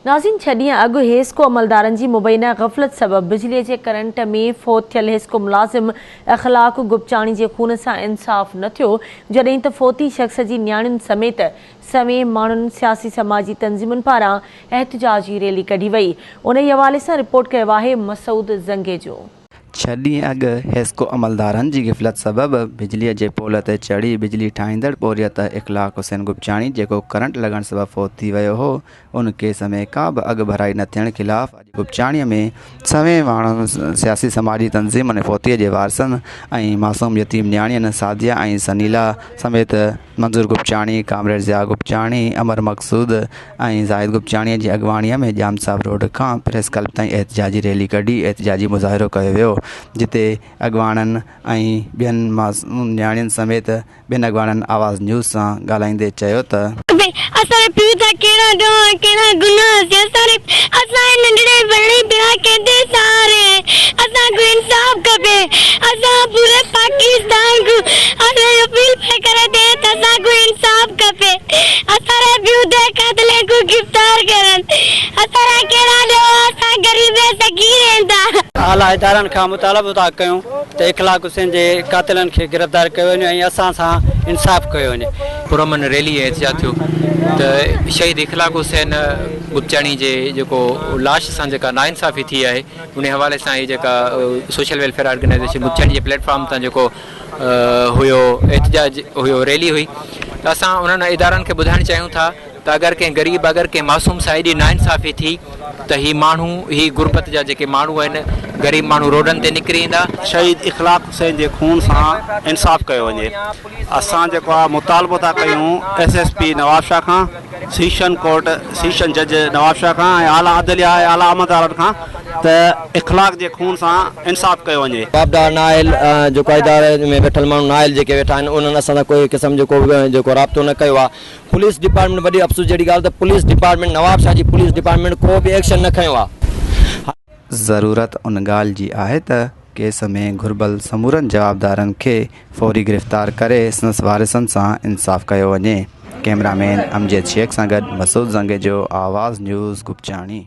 नाज़रीन, 6 ॾींहं अॻु हेस्को अमलदारनि जी मुबैना ग़फ़लत सबबि बिजलीअ जे करंट में फ़ौत थियल हेस्को मुलाज़िम अख़लाक़ गुपचाणी जे खून सां इंसाफ़ न थियो, जॾहिं त फ़ौती शख़्स जी न्याणियुनि समेत सवें माण्हुनि सियासी समाजी तंज़ीमुनि पारां एहतिजाजी रैली कढी वई। उन ई हवाले सां रिपोर्ट कयो आहे मसूद ज़ंगे जो। 6 ॾींहं अॻु हेस्को अमलदारनि जी ग़फ़लत सबबि बिजलीअ जे पोल ते चढ़ी बिजली ठाहींदड़ बोरियत इख़लाक़ हुसैन गुपचाणी जेको करंट लॻण सबबि फ़ौत थी वियो हो, उन केस में का बि अॻु भराई न थियण ख़िलाफ़ गुपचाणीअ में सवें माण्हुनि सियासी समाजी तंज़ीम ऐं फ़ौतीअ जे वारसनि ऐं मासूम यतीम न्याणियुनि सादिया ऐं सनीला समेत मंज़ूर गुपचाणी, कामरेड ज़िया गुपचाणी, अमर मक़सूद ऐं ज़ाहिद गुपचाणीअ जी अॻवाणीअ में जाम साहब रोड खां प्रेस क्लब ताईं एहतिजाजी रैली कढी एहतिजाजी मुज़ाहिरो कयो वियो, जिते अॻवाणनि ऐं ॿियनि मासूम न्याणियुनि समेत ॿियनि अॻवाणनि आवाज़ न्यूज़ सां ॻाल्हाईंदे चयो त आला इदारनि खां मुतालबो था कयूं त इख़लाक़ हुसैन जे क़ातिलनि खे गिरफ़्तार कयो वञे ऐं असां सां इंसाफ़ कयो वञे। पुरमन रैली एहतिजाज थियो त शहीद इख़लाक़ हुसैन गुपचाणी जे जेको लाश सां जेका नाइंसाफ़ी थी आहे, उन हवाले सां ही जेका सोशल वेलफेयर ऑर्गेनाइज़ेशन गुपचाणी जे प्लेटफॉर्म तां जेको हुयो एहतिजाज हुयो, रैली हुई, त असां उन्हनि इदारनि खे ॿुधाइणु चाहियूं था त अगरि कंहिं ग़रीब अगरि कंहिं मासूम सां एॾी नाइंसाफ़ी थी त ही माण्हू ही गुरबत जा जेके माण्हू आहिनि, ग़रीब माण्हू रोडनि ते निकिरी ईंदा। शहीद इख़लाक़ हुसैन जे खून सां इंसाफ़ कयो वञे। असां जेको आहे मुतालबो था कयूं SSP नवाब शाह खां, सेशन जज नवाब शाह खां ऐं आला अदलिया ऐं आला अमलदारनि खां त इख़लाक़ जे खून सां इंसाफ़ कयो वञे। जवाबदार नाइल जेको इदारे में वेठल माण्हू नाइल जेके वेठा आहिनि, उन्हनि असां सां कोई क़िस्म जेको राब्तो न कयो आहे। पुलिस डिपार्टमेंट, वॾी अफ़सोस जहिड़ी ॻाल्हि त police department, Nawab Shah ji police department को बि एक्शन न खयो आहे। ज़रूरत उन ॻाल्हि जी आहे त केस में घुर्बल समूरनि जवाबदारनि खे फ़ौरी गिरफ़्तार करे संदसि वारिसनि सां इंसाफ़ कयो वञे। कैमरामैन अमजद शेख सां गॾु मसूद ज़ंगे जो, आवाज़ न्यूज़ गुपचाणी।